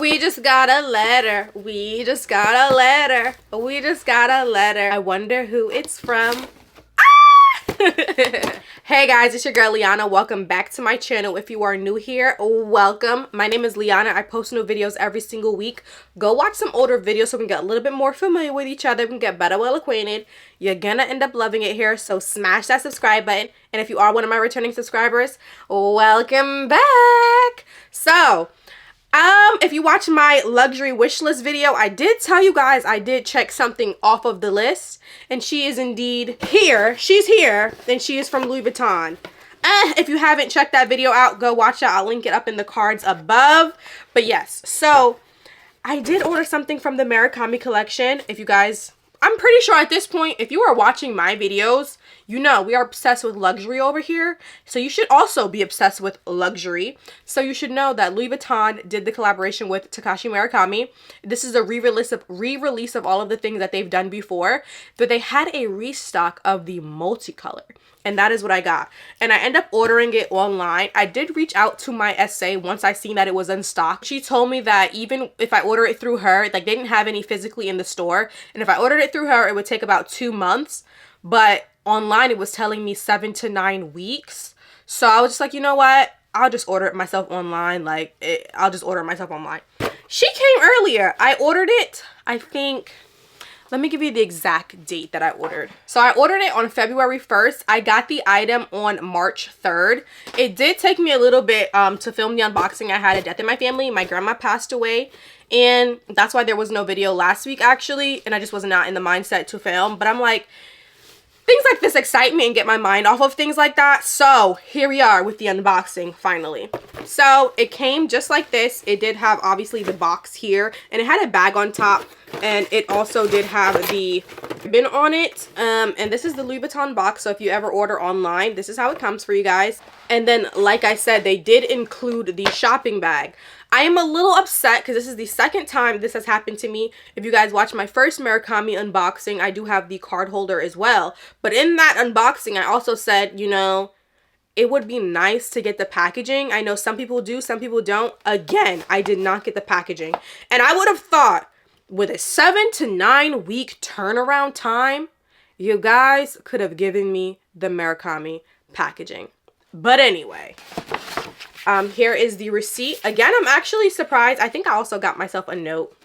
We just got a letter. We just got a letter. We just got a letter. I wonder who it's from. Hey guys, it's your girl Liana. Welcome back to my channel. If you are new here, welcome. My name is Liana. I post new videos every single week. Go watch some older videos so we can get a little bit more familiar with each other. We can get better well acquainted. You're gonna end up loving it here, so smash that subscribe button. And if you are one of my returning subscribers, welcome back. So if you watch my luxury wish list video, I did tell you guys I did check something off of the list, and she is indeed here. She's here, and she is from Louis Vuitton. If you haven't checked that video out, go watch it. I'll link it up in the cards above. But yes, so I did order something from the Murakami collection. If you guys, I'm pretty sure at this point, if you are watching my videos, you know we are obsessed with luxury over here. So you should also be obsessed with luxury. So you should know that Louis Vuitton did the collaboration with Takashi Murakami. This is a re-release of all of the things that they've done before. But they had a restock of the multicolor. And that is what I got. And I end up ordering it online. I did reach out to my SA once I seen that it was in stock. She told me that even if I order it through her, like they didn't have any physically in the store. And if I ordered it through her, it would take about 2 months. But online, it was telling me 7 to 9 weeks. So I was just like, you know what? I'll just order it myself online. I'll just order it myself online. She came earlier. I ordered it, I think... Let me give you the exact date that I ordered. So I ordered it on February 1st. I got the item on March 3rd. It did take me a little bit to film the unboxing. I had a death in my family. My grandma passed away. And that's why there was no video last week, actually. And I just was not in the mindset to film. But I'm like, things like this excite me and get my mind off of things like that. So here we are with the unboxing, finally. So it came just like this. It did have, obviously, the box here. And it had a bag on top. And it also did have the ribbon on it. And this is the Louis Vuitton box. So if you ever order online, this is how it comes for you guys. And then, like I said, they did include the shopping bag. I am a little upset because this is the second time this has happened to me. If you guys watch my first Murakami unboxing, I do have the card holder as well. But in that unboxing, I also said, you know, it would be nice to get the packaging. I know some people do, some people don't. Again, I did not get the packaging. And I would have thought with a 7 to 9 week turnaround time, you guys could have given me the Murakami packaging. But anyway, here is the receipt. Again, I'm actually surprised. I think I also got myself a note.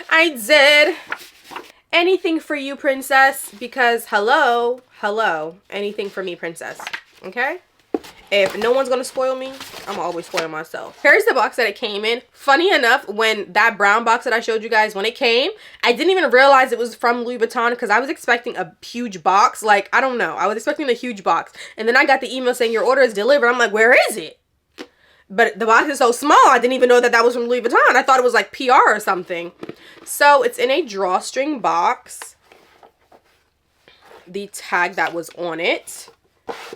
I did. Anything for you, princess, because hello, anything for me, princess. Okay? If no one's gonna spoil me, I'm always spoil myself. Here's the box that it came in. Funny enough, when that brown box that I showed you guys, when it came, I didn't even realize it was from Louis Vuitton because I was expecting a huge box. Like, I don't know. I was expecting a huge box. And then I got the email saying your order is delivered. I'm like, where is it? But the box is so small, I didn't even know that that was from Louis Vuitton. I thought it was like PR or something. So it's in a drawstring box. The tag that was on it.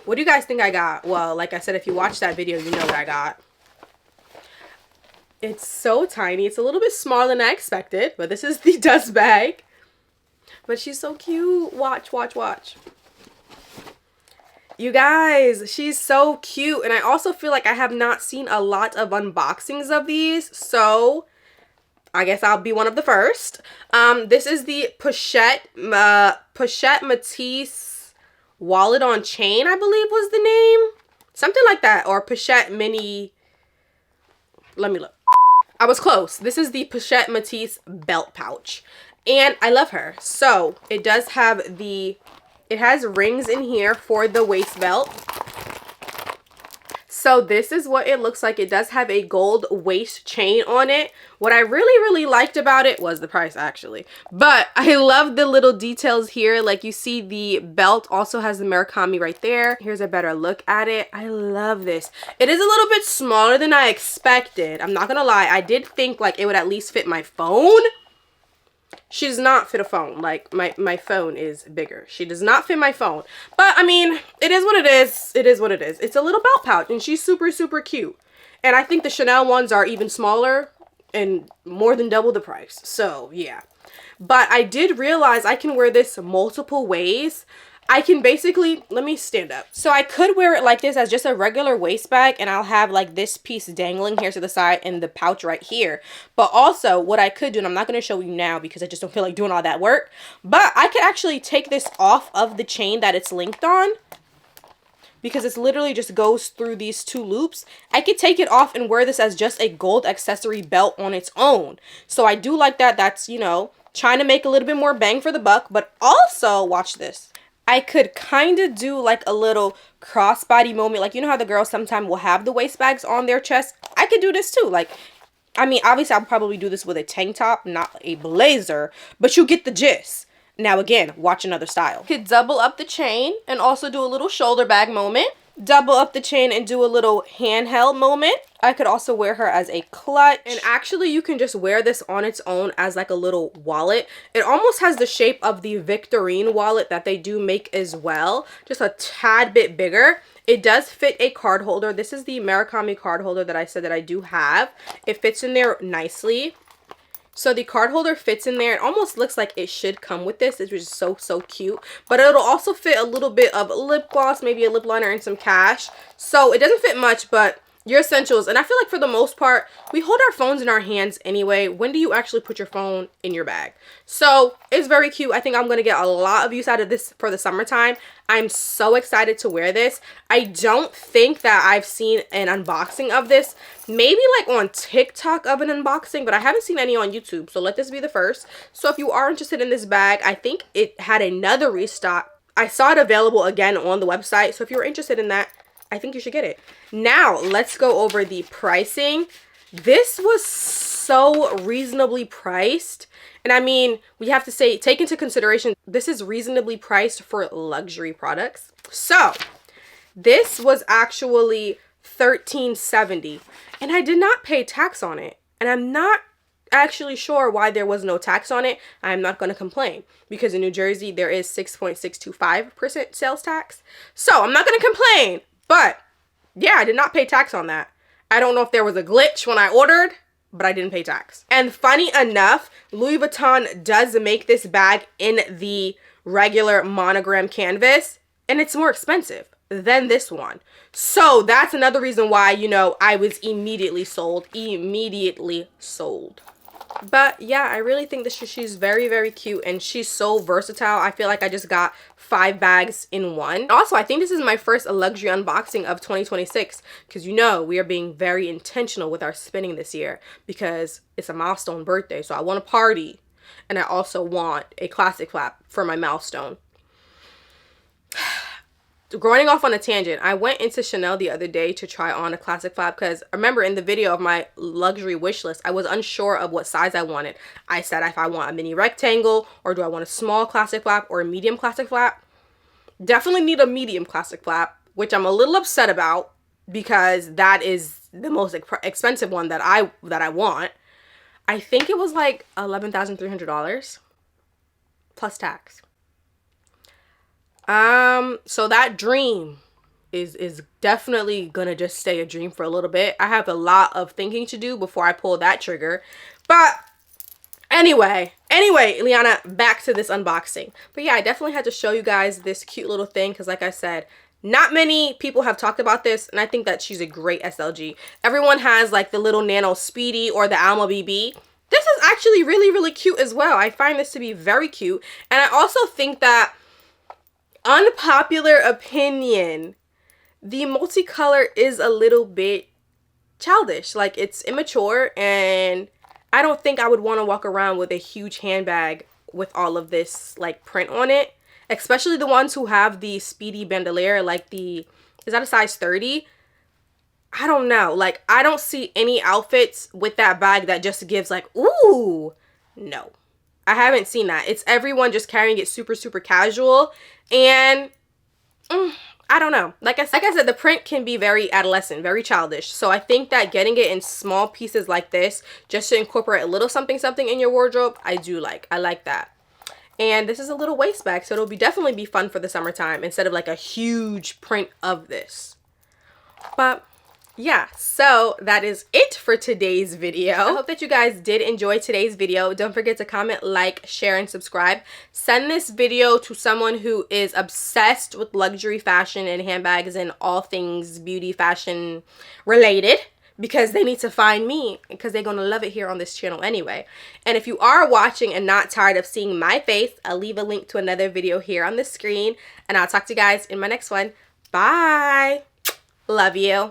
What do you guys think I got? Well, like I said, if you watch that video, you know what I got. It's so tiny. It's a little bit smaller than I expected, but this is the dust bag. But she's so cute. Watch, watch, watch. You guys, she's so cute. And I also feel like I have not seen a lot of unboxings of these, so I guess I'll be one of the first. This is the Pochette Matisse Wallet on Chain, I believe was the name. Something like that. Or Pochette Mini. Let me look. I was close. This is the Pochette Matisse belt pouch. And I love her. So it does have the... It has rings in here for the waist belt. So this is what it looks like. It does have a gold waist chain on it. What I really liked about it was the price, actually. But I love the little details here. Like, you see the belt also has the Murakami right there. Here's a better look at it. I love this. It is a little bit smaller than I expected. I'm not gonna lie. I did think like it would at least fit my phone. She does not fit a phone. Like, my phone is bigger. She does not fit my phone. But, I mean, it is what it is. It is what it is. It's a little belt pouch, and she's super cute. And I think the Chanel ones are even smaller and more than double the price. So, yeah. But I did realize I can wear this multiple ways. I can basically, let me stand up. So I could wear it like this as just a regular waist bag, and I'll have like this piece dangling here to the side and the pouch right here. But also what I could do, and I'm not going to show you now because I just don't feel like doing all that work, but I could actually take this off of the chain that it's linked on, because it's literally just goes through these two loops. I could take it off and wear this as just a gold accessory belt on its own. So I do like that. That's, you know, trying to make a little bit more bang for the buck. But also, watch this, I could kind of do like a little crossbody moment. Like, you know how the girls sometimes will have the waist bags on their chest? I could do this too. Like, I mean, obviously I'll probably do this with a tank top, not a blazer, but you get the gist. Now again, watch another style. Could double up the chain and also do a little shoulder bag moment. Double up the chain and do a little handheld moment. I could also wear her as a clutch. And actually you can just wear this on its own as like a little wallet. It almost has the shape of the Victorine wallet that they do make as well, just a tad bit bigger. It does fit a card holder. This is the Murakami card holder that I said that I do have. It fits in there nicely. So the card holder fits in there. It almost looks like it should come with this. It's just so cute. But it'll also fit a little bit of lip gloss, maybe a lip liner, and some cash. So it doesn't fit much, but your essentials. And I feel like for the most part, we hold our phones in our hands anyway. When do you actually put your phone in your bag? So it's very cute. I think I'm going to get a lot of use out of this for the summertime. I'm so excited to wear this. I don't think that I've seen an unboxing of this. Maybe like on TikTok of an unboxing, but I haven't seen any on YouTube. So let this be the first. So if you are interested in this bag, I think it had another restock. I saw it available again on the website. So if you're interested in that, I think you should get it. Now, let's go over the pricing. This was so reasonably priced. And I mean, we have to say, take into consideration, this is reasonably priced for luxury products. So, this was actually $13.70. And I did not pay tax on it. And I'm not actually sure why there was no tax on it. I'm not going to complain because in New Jersey, there is 6.625% sales tax. So, I'm not going to complain. But, yeah, I did not pay tax on that. I don't know if there was a glitch when I ordered, but I didn't pay tax. And funny enough, Louis Vuitton does make this bag in the regular monogram canvas, and it's more expensive than this one. So, that's another reason why, you know, I was immediately sold. Immediately sold. But yeah, I really think that she's very cute, and she's so versatile. I feel like I just got 5 bags in one. Also, I think this is my first luxury unboxing of 2026 because, you know, we are being very intentional with our spending this year because it's a milestone birthday. So I want a party, and I also want a classic flap for my milestone. Going off on a tangent, I went into Chanel the other day to try on a classic flap because remember in the video of my luxury wish list, I was unsure of what size I wanted. I said if I want a mini rectangle or do I want a small classic flap or a medium classic flap. Definitely need a medium classic flap, which I'm a little upset about because that is the most expensive one that I want. I think it was like $11,300 plus tax. So that dream is definitely gonna just stay a dream for a little bit. I have a lot of thinking to do before I pull that trigger. But anyway, Liana, back to this unboxing. But yeah, I definitely had to show you guys this cute little thing because like I said, not many people have talked about this, and I think that she's a great SLG. Everyone has like the little Nano Speedy or the Alma BB. This is actually really cute as well. I find this to be very cute. And I also think that, unpopular opinion, the multicolor is a little bit childish. Like, it's immature, and I don't think I would want to walk around with a huge handbag with all of this like print on it, especially the ones who have the Speedy bandolier, like the, is that a size 30? I don't know. Like, I don't see any outfits with that bag that just gives like, ooh, no. I haven't seen that. It's everyone just carrying it super casual, and I don't know. Like I said, the print can be very adolescent, very childish. So I think that getting it in small pieces like this, just to incorporate a little something in your wardrobe, I do like. I like that. And this is a little waist bag, so it'll definitely be fun for the summertime instead of like a huge print of this. But yeah, so that is it for today's video. I hope that you guys did enjoy today's video. Don't forget to comment, like, share, and subscribe. Send this video to someone who is obsessed with luxury fashion and handbags and all things beauty fashion related, because they need to find me, because they're gonna love it here on this channel anyway. And if you are watching and not tired of seeing my face, I'll leave a link to another video here on the screen, and I'll talk to you guys in my next one. Bye. Love you.